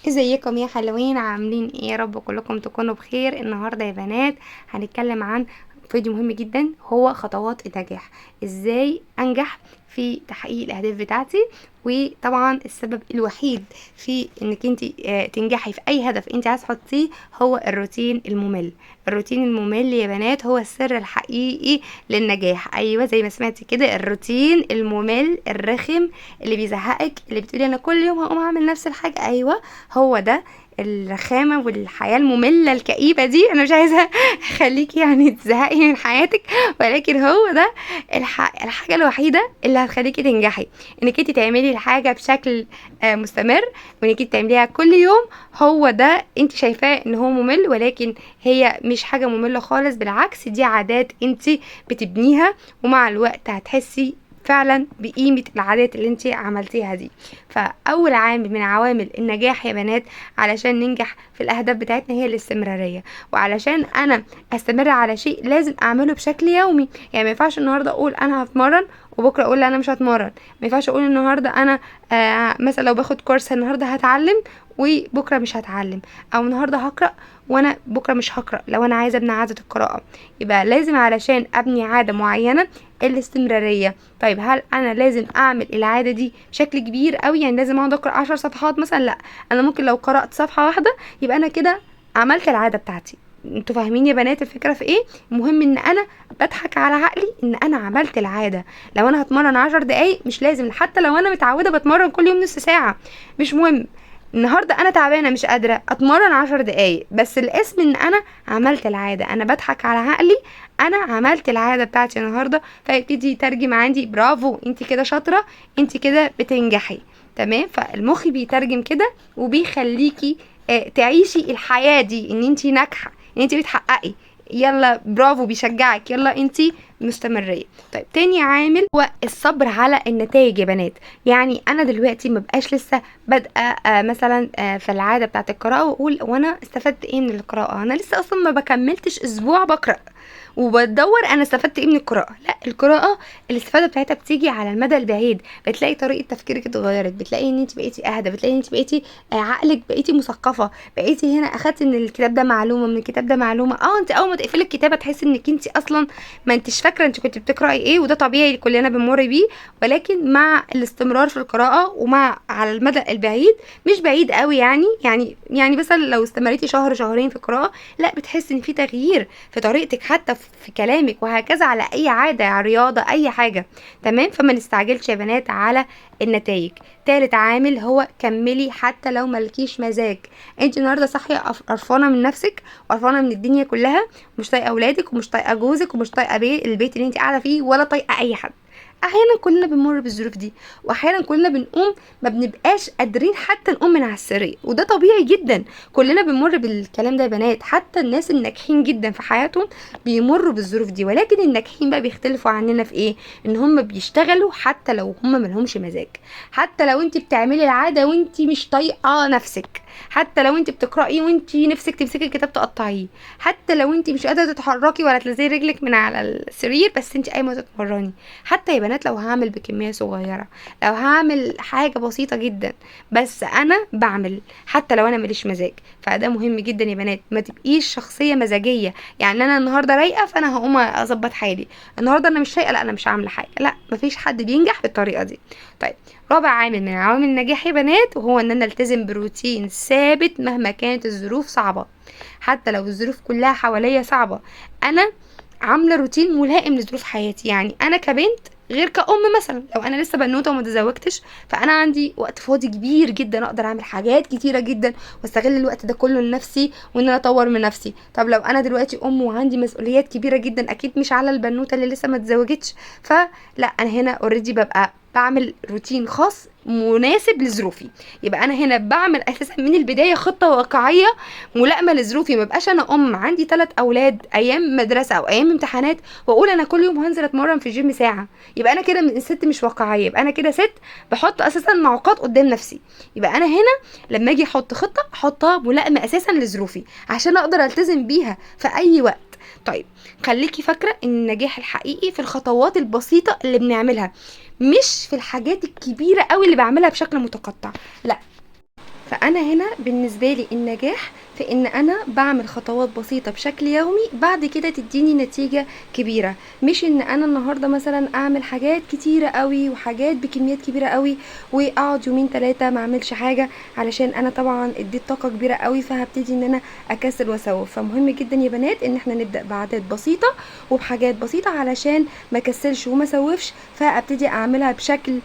ازيكم يا حلوين؟ عاملين ايه؟ يا رب كلكم تكونوا بخير. النهارده يا بنات هنتكلم عن فيديو مهم جدا، هو خطوات النجاح. ازاي انجح في تحقيق الاهداف بتاعتي. وطبعا السبب الوحيد في انك انت تنجحي في اي هدف انت عايز تحطيه هو الروتين الممل. الروتين الممل يا بنات هو السر الحقيقي للنجاح. ايوه زي ما سمعتي كده، الروتين الممل الرخم اللي بيزهقك، اللي بتقولي انا كل يوم هقوم اعمل نفس الحاجه. ايوه هو ده الرخامة والحياة المملة الكئيبة دي. أنا مش عايزة أخليكي يعني تزهقي من حياتك، ولكن هو ده الحاجة الوحيدة اللي هتخليكي تنجحي، إنك انت تعملي الحاجة بشكل مستمر، وإنك انت تعمليها كل يوم. هو ده انت شايفاه إن هو ممل، ولكن هي مش حاجة مملة خالص، بالعكس دي عادات انت بتبنيها، ومع الوقت هتحسي فعلا بقيمة العادات اللي انت عملتيها دي. فأول عامل من عوامل النجاح يا بنات علشان ننجح في الأهداف بتاعتنا هي الاستمرارية. وعلشان أنا أستمر على شيء لازم أعمله بشكل يومي. يعني ما ينفعش النهاردة أقول أنا هتمرن وبكرة أقول لا أنا مش هتمرن. ما ينفعش أقول النهاردة أنا مثلا لو باخد كورس النهاردة هتعلم وبكرة مش هتعلم، أو النهاردة هقرأ وانا بكره مش هقرا. لو انا عايزه ابني عاده القراءه، يبقى لازم علشان ابني عاده معينه الاستمراريه. طيب هل انا لازم اعمل العاده دي بشكل كبير قوي؟ يعني لازم اقعد اقرا 10 صفحات مثلا؟ لا، انا ممكن لو قرات صفحه واحده يبقى انا كده عملت العاده بتاعتي. انتوا فاهمين يا بنات الفكره في ايه؟ المهم ان انا بضحك على عقلي ان انا عملت العاده. لو انا هتمرن 10 دقايق مش لازم، حتى لو انا متعوده بتمرن كل يوم نص ساعه مش مهم. النهارده انا تعبانه مش قادره اتمرن 10 دقايق، بس الاسم ان انا عملت العاده، انا بضحك على عقلي انا عملت العاده بتاعتي النهارده. فيبتدي يترجم عندي برافو انت كده شاطره، انت كده بتنجحي. تمام، فالمخ بيترجم كده وبيخليكي تعيشي الحياه دي ان انت ناجحه، ان انت بتحققي. يلا برافو، بيشجعك، يلا انت مستمريه. طيب تاني عامل هو الصبر على النتائج يا بنات. يعني انا دلوقتي مبقاش لسه بادئه مثلا في العاده بتاعه القراءه واقول وانا استفدت ايه من القراءه، انا لسه اصلا ما بكملتش اسبوع بقرا وبتدور انا استفدت ايه من القراءه. لا، القراءه الاستفاده بتاعتها بتيجي على المدى البعيد. بتلاقي طريقه تفكيرك اتغيرت، بتلاقي ان انت بقيتي اهدى، بتلاقي ان انت بقيتي عقلك بقيتي مثقفه، بقيتي هنا اخدتي من الكتاب ده معلومه، من الكتاب ده معلومه. انت اول ما تقفلي الكتاب تحسي انك انت اصلا ما انتش فاكره انت كنت بتقراي ايه، وده طبيعي كلنا بنمر بيه. ولكن مع الاستمرار في القراءه ومع على المدى البعيد، مش بعيد قوي يعني مثلا لو استمريتي شهر شهرين في القراءه، لا بتحسي ان في تغيير في طريقتك حتى في كلامك، وهكذا على اي عاده، على رياضه، اي حاجه. تمام، فما نستعجلش يا بنات على النتائج. تالت عامل هو كملي حتى لو ملكيش مزاج. انت النهارده صاحيه قرفانه من نفسك وقرفانه من الدنيا كلها، مش طايقه اولادك ومش طايقه جوزك ومش طايقه البيت اللي انت قاعده فيه، ولا طايقه اي حد. احيانا كلنا بنمر بالظروف دي، واحيانا كلنا بنقوم ما بنبقاش قادرين حتى نقوم من على السرير، وده طبيعي جدا. كلنا بنمر بالكلام ده يا بنات، حتى الناس الناجحين جدا في حياتهم بيمروا بالظروف دي. ولكن الناجحين بقى بيختلفوا عننا في ايه؟ ان هم بيشتغلوا حتى لو هم ملهمش مزاج. حتى لو انت بتعملي العاده وانت مش طايقه نفسك، حتى لو انت بتقراي وانت نفسك تمسكي الكتاب تقطعيه، حتى لو انت مش قادره تتحركي ولا تنزلي رجلك من على السرير بس انت قايمه تتمرني. حتى يا بنات لو هعمل بكميه صغيره، لو هعمل حاجه بسيطه جدا، بس انا بعمل حتى لو انا ماليش مزاج. فده مهم جدا يا بنات، ما تبقيش شخصيه مزاجيه. يعني انا النهارده رايقه فانا هقوم اظبط حالي، النهارده انا مش رايقه لا انا مش عامله حاجه. لا، مفيش حد بينجح بالطريقه دي. طيب رابع عامل من عوامل النجاح يا بنات وهو ان انا التزم بروتين ثابت مهما كانت الظروف صعبه. حتى لو الظروف كلها حواليا صعبه، انا عامله روتين ملائم لظروف حياتي. يعني انا كبنت غير كأم، مثلا لو انا لسه بنوته وما تزوجتش فانا عندي وقت فاضي كبير جدا، اقدر اعمل حاجات كتيره جدا واستغل الوقت ده كله لنفسي وان انا اطور من نفسي. طب لو انا دلوقتي ام وعندي مسؤوليات كبيره جدا، اكيد مش على البنوته اللي لسه ما اتزوجتش، فلا انا هنا اوريدي ببقى بعمل روتين خاص مناسب لظروفي. يبقى انا هنا بعمل اساسا من البدايه خطه واقعيه ملائمه لظروفي. ما بقاش انا ام عندي 3 اولاد ايام مدرسه او ايام امتحانات واقول انا كل يوم هنزل اتمرن في الجيم ساعه، يبقى انا كده من ست مش واقعيه، يبقى انا كده ست بحط اساسا معوقات قدام نفسي. يبقى انا هنا لما اجي احط خطه احطها ملائمه اساسا لظروفي عشان اقدر التزم بيها في اي وقت. طيب خليكي فاكره ان النجاح الحقيقي في الخطوات البسيطه اللي بنعملها، مش في الحاجات الكبيره قوي اللي بعملها بشكل متقطع. لا، فانا هنا بالنسبه لي النجاح في ان انا بعمل خطوات بسيطه بشكل يومي بعد كده تديني نتيجه كبيره، مش ان انا النهارده مثلا اعمل حاجات كتيره قوي وحاجات بكميات كبيره قوي واقعد يومين ثلاثه ما اعملش حاجه، علشان انا طبعا اديت طاقه كبيره قوي فهبتدي ان انا اكسل واسوف. فمهم جدا يا بنات ان احنا نبدا بعادات بسيطه وبحاجات بسيطه علشان ما كسلش وما سوفش، فابتدي اعملها بشكل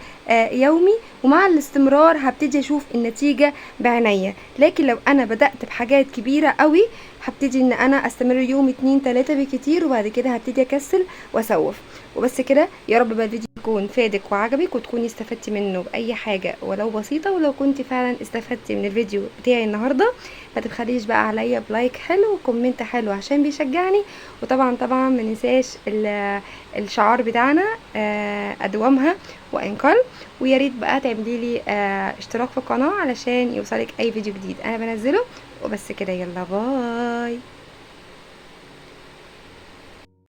يومي، ومع الاستمرار هبتدي اشوف النتيجه بعينيا. لكن لو انا بدات بحاجات كبيره قوي هبتدي ان انا استمر يوم 2 3 بكتير، وبعد كده هبتدي اكسل واسوف. وبس كده، يا رب بقى الفيديو يكون فادك وعجبك وتكوني استفدتي منه باي حاجه ولو بسيطه. ولو كنت فعلا استفدتي من الفيديو بتاعي النهارده ما تبخليش بقى عليا بلايك حلو وكومنت حلو عشان بيشجعني. وطبعا ما ننساش الشعار بتاعنا ادومها وانقل. ويا ريت بقى تعملي لي اشتراك في القناه علشان يوصلك اي فيديو جديد انا بنزله. وبس كده، يلا باي.